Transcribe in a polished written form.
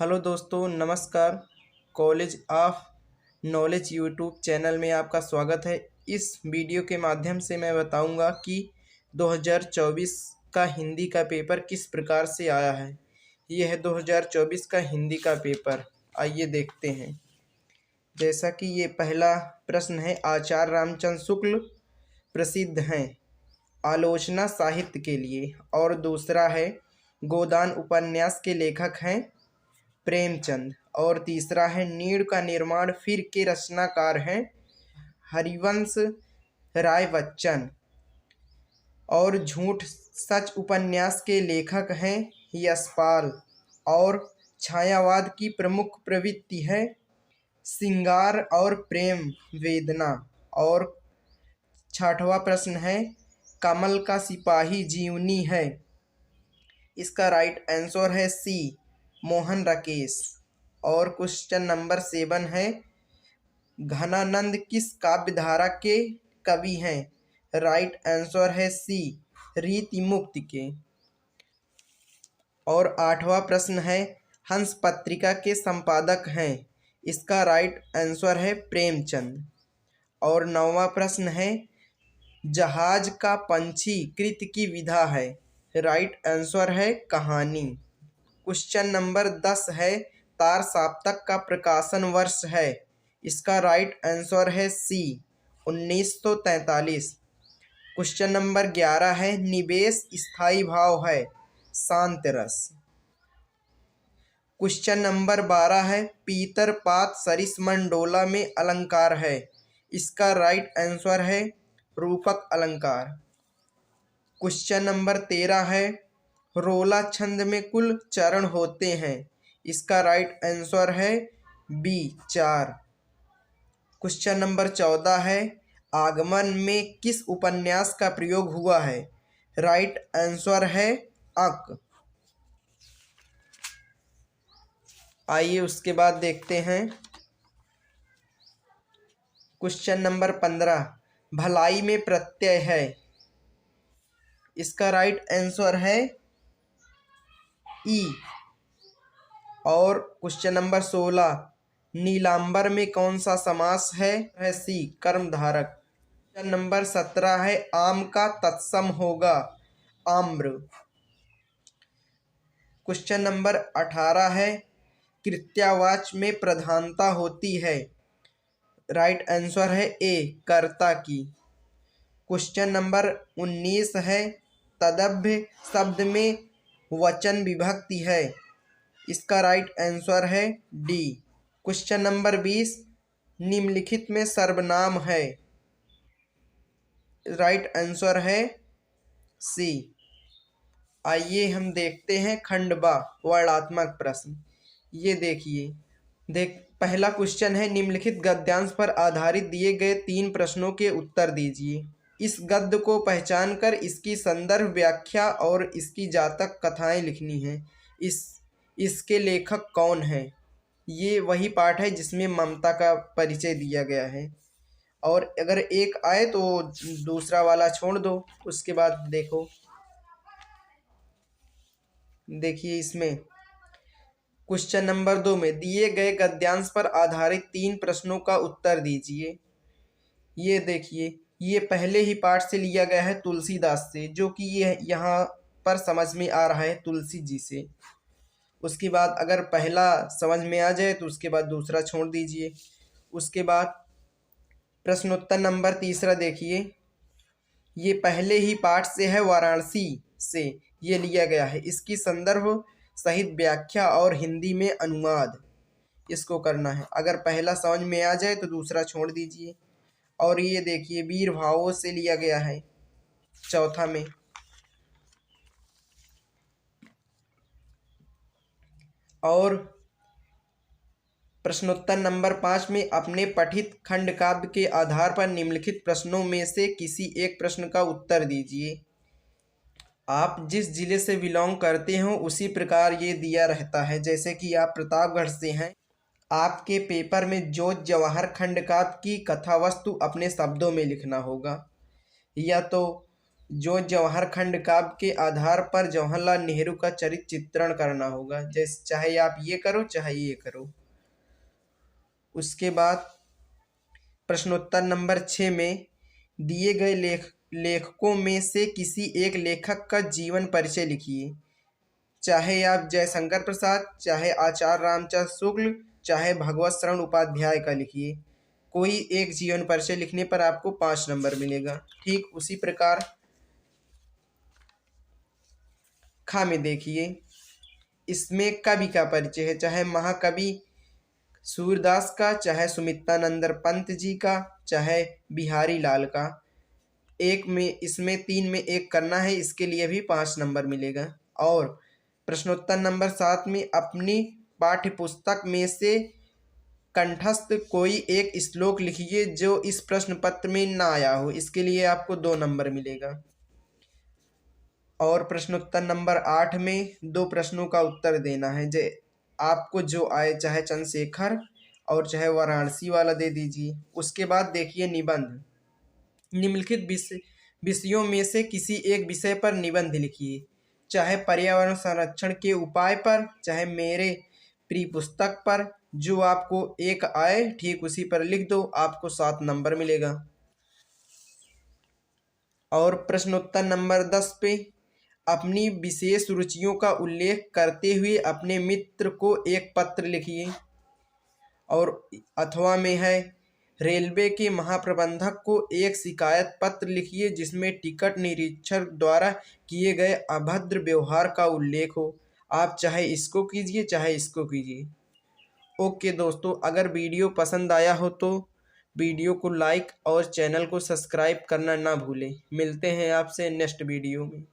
Hello दोस्तों, नमस्कार। College of knowledge YouTube channel में आपका स्वागत है। इस वीडियो के माध्यम से मैं बताऊंगा कि 2024 का हिंदी का पेपर किस प्रकार से आया है। यह है 2024 का हिंदी का पेपर। आइए देखते हैं। जैसा कि ये पहला प्रश्न है, आचार्य रामचंद्र शुक्ल प्रसिद्ध हैं आलोचना साहित्य के लिए। और दूसरा है, गोदान उपन्यास के लेखक हैं प्रेमचंद। और तीसरा है, नीड़ का निर्माण फिर के रचनाकार हैं हरिवंश राय बच्चन। और झूठ सच उपन्यास के लेखक हैं यशपाल। और छायावाद की प्रमुख प्रवृत्ति है श्रृंगार और प्रेम वेदना। और छठवां प्रश्न है, कमल का सिपाही जीवनी है। इसका राइट आंसर है सी, मोहन राकेश। और क्वेश्चन नंबर 7 है, घनानंद किस काव्यधारा के कवि हैं। राइट आंसर है सी, रीति मुक्ति के। और 8वां प्रश्न है, हंस पत्रिका के संपादक हैं। इसका राइट आंसर है प्रेमचंद। और 9वां प्रश्न है, जहाज का पंछी कृति की विधा है। राइट आंसर है कहानी। क्वेश्चन नंबर 10 है, तार साप्तक का प्रकाशन वर्ष है। इसका राइट आंसर है सी, 1943। क्वेश्चन नंबर 11 है, निवेश स्थायी भाव है शांत रस। क्वेश्चन नंबर 12 है, पीतर पात सरिस मंडोला में अलंकार है। इसका राइट आंसर है रूपक अलंकार। क्वेश्चन नंबर 13 है, रोला छंद में कुल चरण होते हैं। इसका राइट आंसर है बी, 4। क्वेश्चन नंबर 14 है, आगमन में किस उपन्यास का प्रयोग हुआ है। राइट आंसर है अक। आइए उसके बाद देखते हैं। क्वेश्चन नंबर 15, भलाई में प्रत्यय है। इसका राइट आंसर है ई। और क्वेश्चन नंबर 16, नीलांबर में कौन सा समास है सी, कर्मधारक। क्वेश्चन नंबर 17 है, आम का तत्सम होगा आम्र। क्वेश्चन नंबर 18 है, कृत्यावाच में प्रधानता होती है। राइट आंसर है ए, कर्ता की। क्वेश्चन नंबर 19 है, तदभ्य शब्द में वचन विभक्ति है। इसका राइट आंसर है डी। क्वेश्चन नंबर 20, निम्नलिखित में सर्वनाम है। राइट आंसर है सी। आइए हम देखते हैं खंडवा वर्णात्मक प्रश्न। ये देखिए, पहला क्वेश्चन है, निम्नलिखित गद्यांश पर आधारित दिए गए 3 प्रश्नों के उत्तर दीजिए। इस गद्य को पहचानकर इसकी संदर्भ व्याख्या और इसकी जातक कथाएं लिखनी है। इसके लेखक कौन है। ये वही पाठ है जिसमें ममता का परिचय दिया गया है। और अगर एक आए तो दूसरा वाला छोड़ दो। उसके बाद देखिए इसमें क्वेश्चन नंबर 2 में दिए गए गद्यांश पर आधारित 3 प्रश्नों का उत्तर दीजिए। ये देखिए, ये पहले ही पाठ से लिया गया है तुलसीदास से, जो कि ये यहाँ पर समझ में आ रहा है तुलसी जी से। उसके बाद अगर पहला समझ में आ जाए तो उसके बाद दूसरा छोड़ दीजिए। उसके बाद प्रश्नोत्तर नंबर 3 देखिए, ये पहले ही पाठ से है, वाराणसी से ये लिया गया है। इसकी संदर्भ सहित व्याख्या और हिंदी में अनुवाद इसको करना है। अगर पहला समझ में आ जाए तो दूसरा छोड़ दीजिए। और ये देखिए, वीर भावों से लिया गया है चौथा में। और प्रश्नोत्तर नंबर 5 में अपने पठित खंड काव्य के आधार पर निम्नलिखित प्रश्नों में से किसी एक प्रश्न का उत्तर दीजिए। आप जिस जिले से बिलोंग करते हो उसी प्रकार ये दिया रहता है। जैसे कि आप प्रतापगढ़ से हैं, आपके पेपर में जोत जवाहर खंड काव्य की कथा वस्तु अपने शब्दों में लिखना होगा। या तो जो जवाहर खंड काव्य के आधार पर जवाहरलाल नेहरू का चरित्र चित्रण करना होगा। जैसे चाहे आप ये करो चाहे ये करो। उसके बाद प्रश्नोत्तर नंबर 6 में दिए गए लेखकों में से किसी एक लेखक का जीवन परिचय लिखिए। चाहे आप जयशंकर प्रसाद, चाहे आचार्य रामचंद्र शुक्ल, चाहे भगवत शरण उपाध्याय का लिखिए। कोई एक जीवन परिचय लिखने पर आपको 5 नंबर मिलेगा। ठीक उसी प्रकार खा में देखिए, इसमें कवि का परिचय है, चाहे महाकवि सूरदास का, चाहे सुमित्रानंद पंत जी का, चाहे बिहारी लाल का। एक में इसमें 3 में एक करना है, इसके लिए भी 5 नंबर मिलेगा। और प्रश्नोत्तर नंबर 7 में अपनी पाठ्य पुस्तक में से कंठस्थ कोई एक श्लोक लिखिए जो इस प्रश्न पत्र में ना आया हो, इसके लिए आपको 2 नंबर मिलेगा। और प्रश्नोत्तर नंबर 8 में 2 प्रश्नों का उत्तर देना है। आपको जो आए, चाहे चंद्रशेखर और चाहे वाराणसी वाला दे दीजिए। उसके बाद देखिए निबंध। निम्नलिखित विषयों में से किसी एक विषय पर निबंध लिखिए। चाहे पर्यावरण संरक्षण के उपाय पर, चाहे मेरे प्रिय पुस्तक पर, जो आपको एक आए ठीक उसी पर लिख दो, आपको 7 नंबर मिलेगा। और प्रश्नोत्तर नंबर 10 पे अपनी विशेष रुचियों का उल्लेख करते हुए अपने मित्र को एक पत्र लिखिए। और अथवा में है रेलवे के महाप्रबंधक को एक शिकायत पत्र लिखिए जिसमें टिकट निरीक्षक द्वारा किए गए अभद्र व्यवहार का उल्लेख हो। आप चाहे इसको कीजिए चाहे इसको कीजिए। ओके दोस्तों, अगर वीडियो पसंद आया हो तो वीडियो को लाइक और चैनल को सब्सक्राइब करना ना भूलें। मिलते हैं आपसे नेक्स्ट वीडियो में।